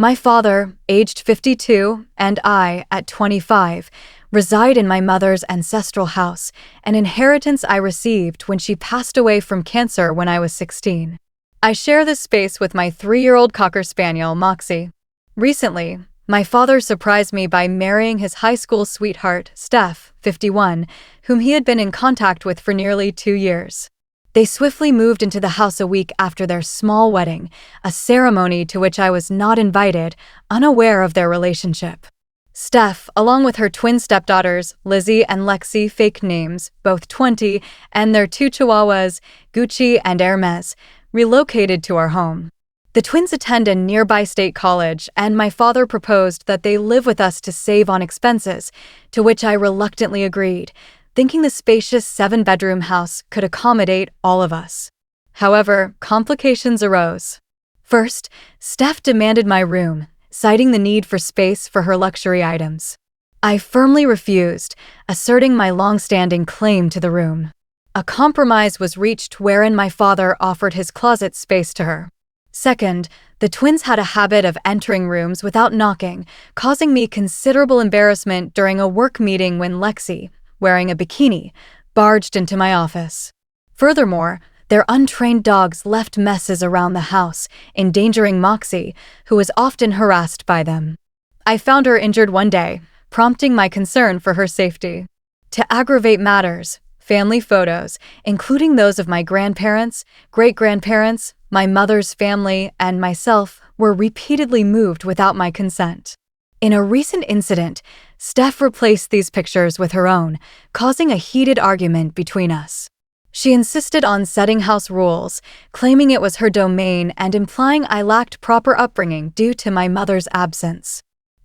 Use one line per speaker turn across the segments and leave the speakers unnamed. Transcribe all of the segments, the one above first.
My father, aged 52, and I, at 25, reside in my mother's ancestral house, an inheritance I received when she passed away from cancer when I was 16. I share this space with my 3-year-old Cocker Spaniel, Moxie. Recently, my father surprised me by marrying his high school sweetheart, Steph, 51, whom he had been in contact with for nearly 2 years. They swiftly moved into the house a week after their small wedding, a ceremony to which I was not invited, unaware of their relationship. Steph, along with her twin stepdaughters, Lizzie and Lexi, fake names, both 20, and their 2 chihuahuas, Gucci and Hermes, relocated to our home. The twins attend a nearby state college, and my father proposed that they live with us to save on expenses, to which I reluctantly agreed, thinking the spacious 7-bedroom house could accommodate all of us. However, complications arose. First, Steph demanded my room, citing the need for space for her luxury items. I firmly refused, asserting my long-standing claim to the room. A compromise was reached wherein my father offered his closet space to her. Second, the twins had a habit of entering rooms without knocking, causing me considerable embarrassment during a work meeting when Lexi, wearing a bikini, barged into my office. Furthermore, their untrained dogs left messes around the house, endangering Moxie, who was often harassed by them. I found her injured one day, prompting my concern for her safety. To aggravate matters, family photos, including those of my grandparents, great-grandparents, my mother's family, and myself, were repeatedly moved without my consent. In a recent incident, Steph replaced these pictures with her own, causing a heated argument between us. She insisted on setting house rules, claiming it was her domain and implying I lacked proper upbringing due to my mother's absence.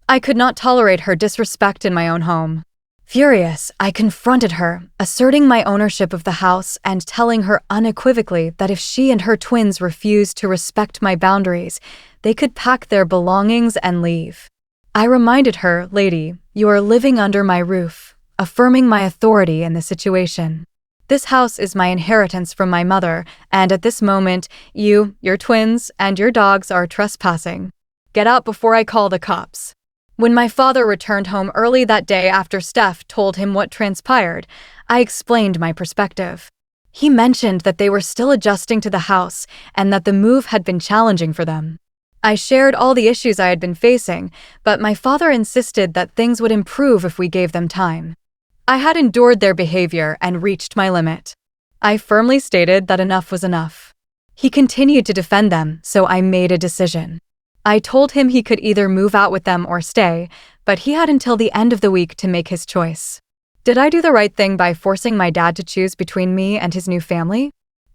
I could not tolerate her disrespect in my own home. Furious, I confronted her, asserting my ownership of the house and telling her unequivocally that if she and her twins refused to respect my boundaries, they could pack their belongings and leave. I reminded her, "Lady, you are living under my roof," affirming my authority in the situation. This house is my inheritance from my mother, and at this moment, you, your twins, and your dogs are trespassing. Get out before I call the cops. When my father returned home early that day after Steph told him what transpired, I explained my perspective. He mentioned that they were still adjusting to the house and that the move had been challenging for them. I shared all the issues I had been facing, but my father insisted that things would improve if we gave them time. I had endured their behavior and reached my limit. I firmly stated that enough was enough. He continued to defend them, so I made a decision. I told him he could either move out with them or stay, but he had until the end of the week to make his choice. Did I do the right thing by forcing my dad to choose between me and his new family?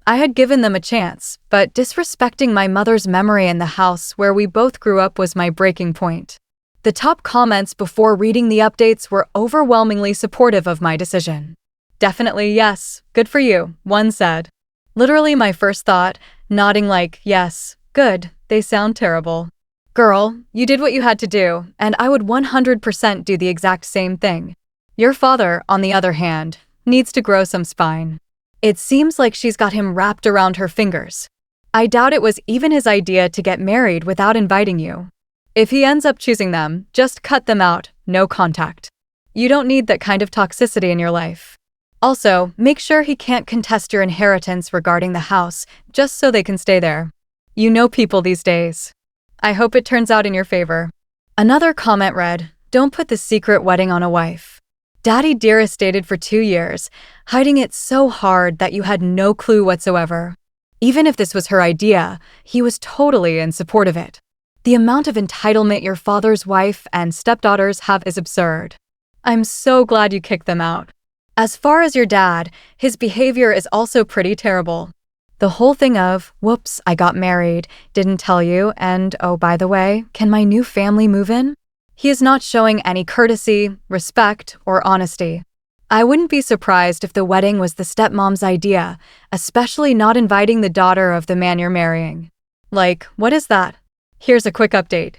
I had given them a chance, but disrespecting my mother's memory in the house where we both grew up was my breaking point. The top comments before reading the updates were overwhelmingly supportive of my decision. "Definitely yes, good for you," one said. Literally my first thought, nodding like, "Yes, good, they sound terrible." "Girl, you did what you had to do, and I would 100% do the exact same thing. Your father, on the other hand, needs to grow some spine. It seems like she's got him wrapped around her fingers. I doubt it was even his idea to get married without inviting you. If he ends up choosing them, just cut them out, no contact. You don't need that kind of toxicity in your life. Also, make sure he can't contest your inheritance regarding the house, just so they can stay there. You know people these days. I hope it turns out in your favor." Another comment read, "Don't put the secret wedding on a wife. Daddy Dearest dated for 2 years, hiding it so hard that you had no clue whatsoever. Even if this was her idea, he was totally in support of it. The amount of entitlement your father's wife and stepdaughters have is absurd. I'm so glad you kicked them out. As far as your dad, his behavior is also pretty terrible. The whole thing of, whoops, I got married, didn't tell you, and oh, by the way, can my new family move in? He is not showing any courtesy, respect, or honesty. I wouldn't be surprised if the wedding was the stepmom's idea, especially not inviting the daughter of the man you're marrying. Like, what is that? Here's a quick update.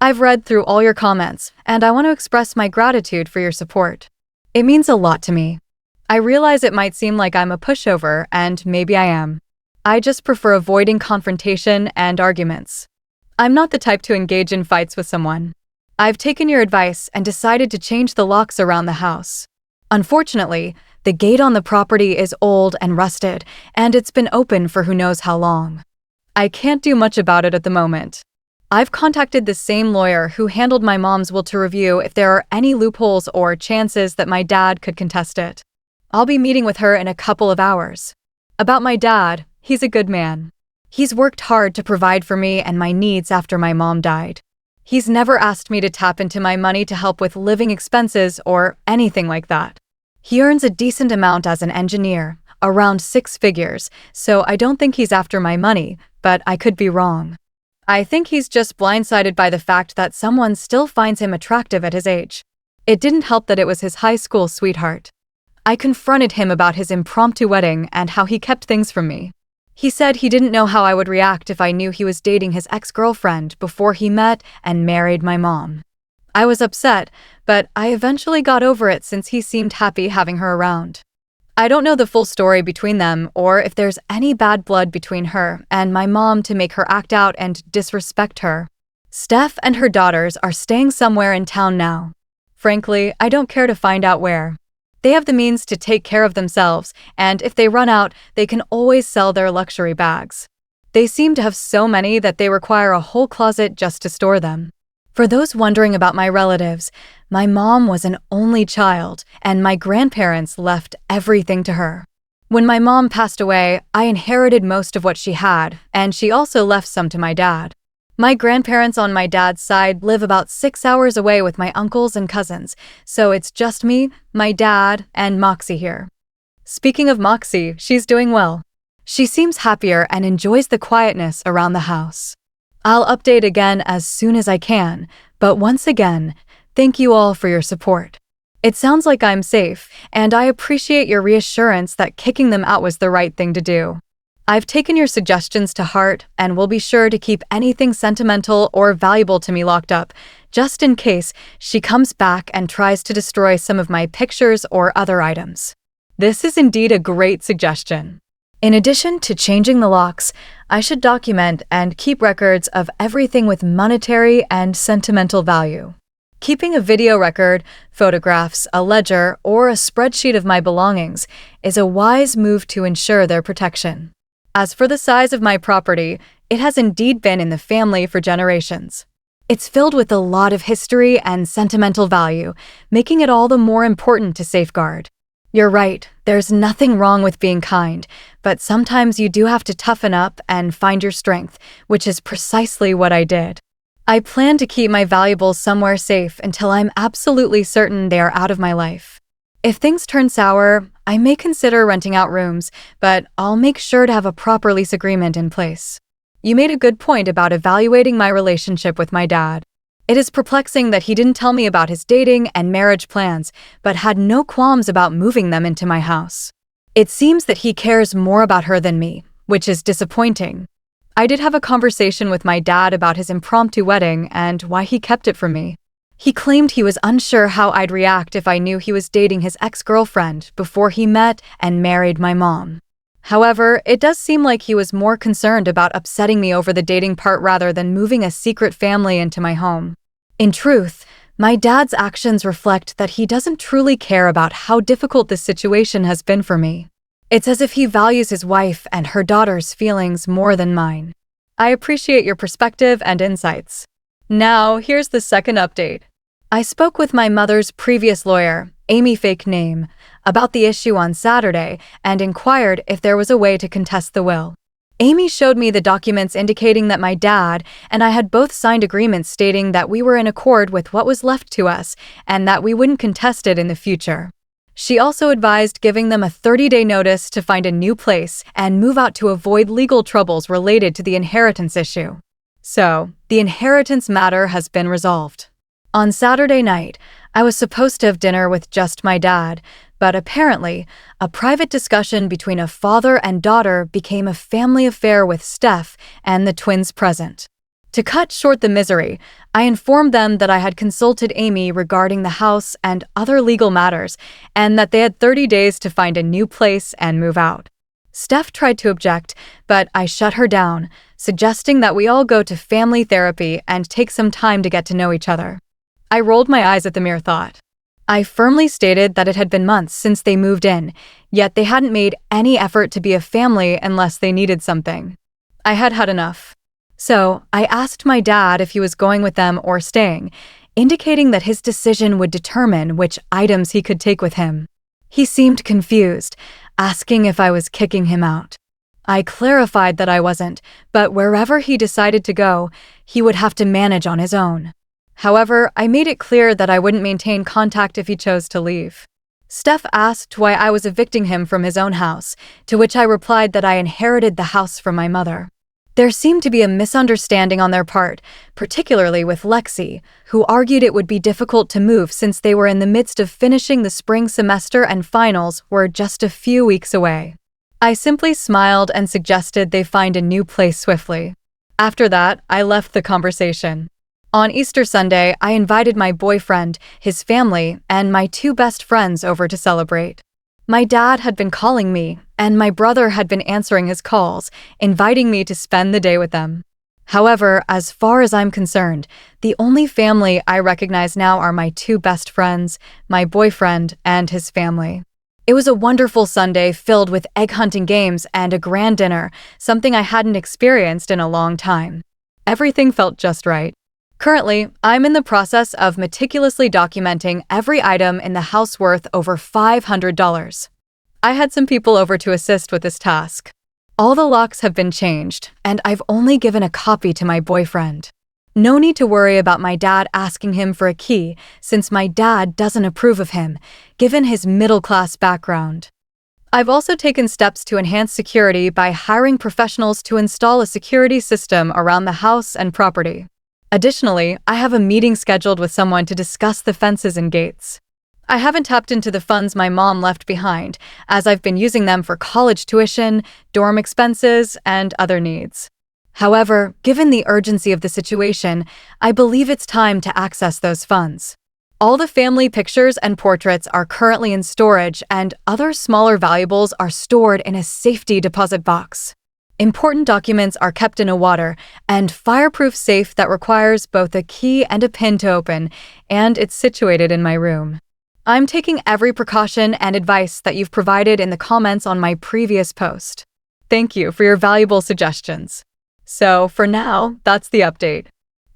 I've read through all your comments, and I want to express my gratitude for your support. It means a lot to me. I realize it might seem like I'm a pushover, and maybe I am. I just prefer avoiding confrontation and arguments. I'm not the type to engage in fights with someone. I've taken your advice and decided to change the locks around the house. Unfortunately, the gate on the property is old and rusted, and it's been open for who knows how long. I can't do much about it at the moment. I've contacted the same lawyer who handled my mom's will to review if there are any loopholes or chances that my dad could contest it. I'll be meeting with her in a couple of hours. About my dad, he's a good man. He's worked hard to provide for me and my needs after my mom died. He's never asked me to tap into my money to help with living expenses or anything like that. He earns a decent amount as an engineer, around 6 figures, so I don't think he's after my money, but I could be wrong. I think he's just blindsided by the fact that someone still finds him attractive at his age. It didn't help that it was his high school sweetheart. I confronted him about his impromptu wedding and how he kept things from me. He said he didn't know how I would react if I knew he was dating his ex-girlfriend before he met and married my mom. I was upset, but I eventually got over it since he seemed happy having her around. I don't know the full story between them or if there's any bad blood between her and my mom to make her act out and disrespect her. Steph and her daughters are staying somewhere in town now. Frankly, I don't care to find out where. They have the means to take care of themselves, and if they run out, they can always sell their luxury bags. They seem to have so many that they require a whole closet just to store them. For those wondering about my relatives, my mom was an only child, and my grandparents left everything to her. When my mom passed away, I inherited most of what she had, and she also left some to my dad. My grandparents on my dad's side live about 6 hours away with my uncles and cousins, so it's just me, my dad, and Moxie here. Speaking of Moxie, she's doing well. She seems happier and enjoys the quietness around the house. I'll update again as soon as I can, but once again, thank you all for your support. It sounds like I'm safe, and I appreciate your reassurance that kicking them out was the right thing to do. I've taken your suggestions to heart and will be sure to keep anything sentimental or valuable to me locked up, just in case she comes back and tries to destroy some of my pictures or other items. This is indeed a great suggestion. In addition to changing the locks, I should document and keep records of everything with monetary and sentimental value. Keeping a video record, photographs, a ledger, or a spreadsheet of my belongings is a wise move to ensure their protection. As for the size of my property, it has indeed been in the family for generations. It's filled with a lot of history and sentimental value, making it all the more important to safeguard. You're right, there's nothing wrong with being kind, but sometimes you do have to toughen up and find your strength, which is precisely what I did. I plan to keep my valuables somewhere safe until I'm absolutely certain they are out of my life. If things turn sour, I may consider renting out rooms, but I'll make sure to have a proper lease agreement in place. You made a good point about evaluating my relationship with my dad. It is perplexing that he didn't tell me about his dating and marriage plans, but had no qualms about moving them into my house. It seems that he cares more about her than me, which is disappointing. I did have a conversation with my dad about his impromptu wedding and why he kept it from me. He claimed he was unsure how I'd react if I knew he was dating his ex-girlfriend before he met and married my mom. However, it does seem like he was more concerned about upsetting me over the dating part rather than moving a secret family into my home. In truth, my dad's actions reflect that he doesn't truly care about how difficult this situation has been for me. It's as if he values his wife and her daughter's feelings more than mine. I appreciate your perspective and insights. Now, here's the second update. I spoke with my mother's previous lawyer, Amy fake name, about the issue on Saturday and inquired if there was a way to contest the will. Amy showed me the documents indicating that my dad and I had both signed agreements stating that we were in accord with what was left to us and that we wouldn't contest it in the future. She also advised giving them a 30-day notice to find a new place and move out to avoid legal troubles related to the inheritance issue. So, the inheritance matter has been resolved. On Saturday night, I was supposed to have dinner with just my dad, but apparently, a private discussion between a father and daughter became a family affair with Steph and the twins present. To cut short the misery, I informed them that I had consulted Amy regarding the house and other legal matters, and that they had 30 days to find a new place and move out. Steph tried to object, but I shut her down, suggesting that we all go to family therapy and take some time to get to know each other. I rolled my eyes at the mere thought. I firmly stated that it had been months since they moved in, yet they hadn't made any effort to be a family unless they needed something. I had had enough. So, I asked my dad if he was going with them or staying, indicating that his decision would determine which items he could take with him. He seemed confused, asking if I was kicking him out. I clarified that I wasn't, but wherever he decided to go, he would have to manage on his own. However, I made it clear that I wouldn't maintain contact if he chose to leave. Steph asked why I was evicting him from his own house, to which I replied that I inherited the house from my mother. There seemed to be a misunderstanding on their part, particularly with Lexi, who argued it would be difficult to move since they were in the midst of finishing the spring semester and finals were just a few weeks away. I simply smiled and suggested they find a new place swiftly. After that, I left the conversation. On Easter Sunday, I invited my boyfriend, his family, and my two best friends over to celebrate. My dad had been calling me, and my brother had been answering his calls, inviting me to spend the day with them. However, as far as I'm concerned, the only family I recognize now are my two best friends, my boyfriend, and his family. It was a wonderful Sunday filled with egg hunting games and a grand dinner, something I hadn't experienced in a long time. Everything felt just right. Currently, I'm in the process of meticulously documenting every item in the house worth over $500. I had some people over to assist with this task. All the locks have been changed, and I've only given a copy to my boyfriend. No need to worry about my dad asking him for a key, since my dad doesn't approve of him, given his middle-class background. I've also taken steps to enhance security by hiring professionals to install a security system around the house and property. Additionally, I have a meeting scheduled with someone to discuss the fences and gates. I haven't tapped into the funds my mom left behind, as I've been using them for college tuition, dorm expenses, and other needs. However, given the urgency of the situation, I believe it's time to access those funds. All the family pictures and portraits are currently in storage, and other smaller valuables are stored in a safety deposit box. Important documents are kept in a water and fireproof safe that requires both a key and a pin to open, and it's situated in my room. I'm taking every precaution and advice that you've provided in the comments on my previous post. Thank you for your valuable suggestions. So, for now, that's the update.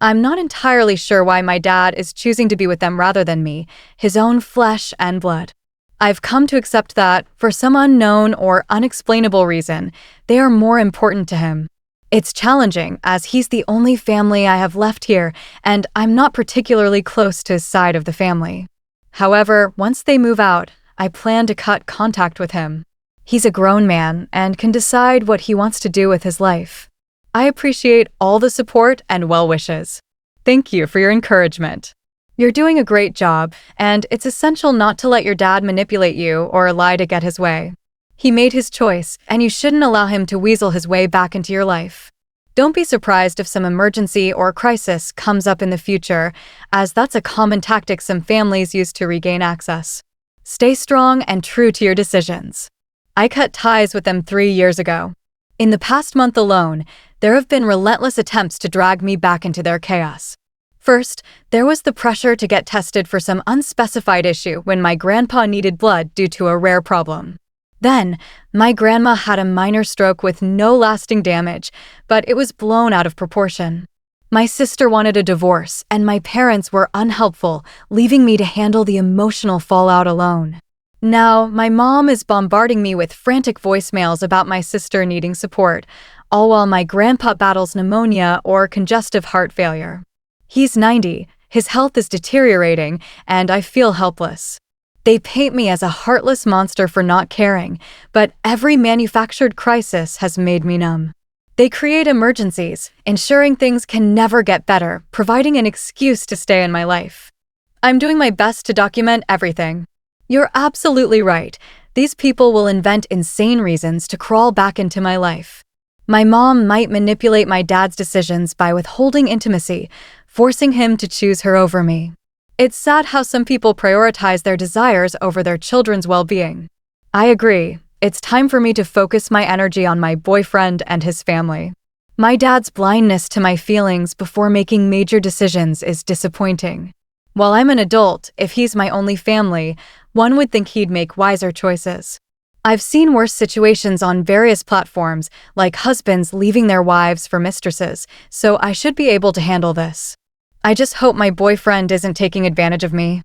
I'm not entirely sure why my dad is choosing to be with them rather than me, his own flesh and blood. I've come to accept that, for some unknown or unexplainable reason, they are more important to him. It's challenging, as he's the only family I have left here, and I'm not particularly close to his side of the family. However, once they move out, I plan to cut contact with him. He's a grown man and can decide what he wants to do with his life. I appreciate all the support and well wishes. Thank you for your encouragement. You're doing a great job, and it's essential not to let your dad manipulate you or lie to get his way. He made his choice, and you shouldn't allow him to weasel his way back into your life. Don't be surprised if some emergency or crisis comes up in the future, as that's a common tactic some families use to regain access. Stay strong and true to your decisions. I cut ties with them 3 years ago. In the past month alone, there have been relentless attempts to drag me back into their chaos. First, there was the pressure to get tested for some unspecified issue when my grandpa needed blood due to a rare problem. Then, my grandma had a minor stroke with no lasting damage, but it was blown out of proportion. My sister wanted a divorce, and my parents were unhelpful, leaving me to handle the emotional fallout alone. Now, my mom is bombarding me with frantic voicemails about my sister needing support, all while my grandpa battles pneumonia or congestive heart failure. He's 90, his health is deteriorating, and I feel helpless. They paint me as a heartless monster for not caring, but every manufactured crisis has made me numb. They create emergencies, ensuring things can never get better, providing an excuse to stay in my life. I'm doing my best to document everything. You're absolutely right. These people will invent insane reasons to crawl back into my life. My mom might manipulate my dad's decisions by withholding intimacy, forcing him to choose her over me. It's sad how some people prioritize their desires over their children's well-being. I agree, It's time for me to focus my energy on my boyfriend and his family. My dad's blindness to my feelings before making major decisions is disappointing. While I'm an adult, if he's my only family, one would think he'd make wiser choices. I've seen worse situations on various platforms, like husbands leaving their wives for mistresses, so I should be able to handle this. I just hope my boyfriend isn't taking advantage of me.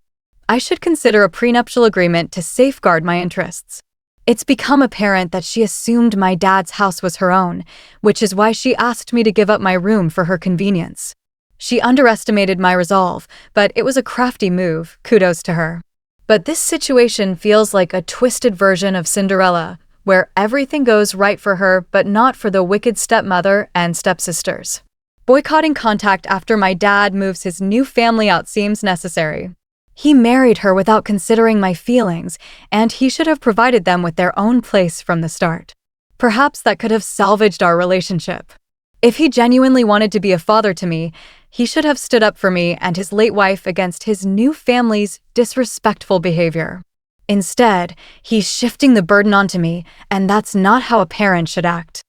I should consider a prenuptial agreement to safeguard my interests. It's become apparent that she assumed my dad's house was her own, which is why she asked me to give up my room for her convenience. She underestimated my resolve, but it was a crafty move, kudos to her. But this situation feels like a twisted version of Cinderella, where everything goes right for her but not for the wicked stepmother and stepsisters. Boycotting contact after my dad moves his new family out seems necessary. He married her without considering my feelings, and he should have provided them with their own place from the start. Perhaps that could have salvaged our relationship. If he genuinely wanted to be a father to me, he should have stood up for me and his late wife against his new family's disrespectful behavior. Instead, he's shifting the burden onto me, and that's not how a parent should act.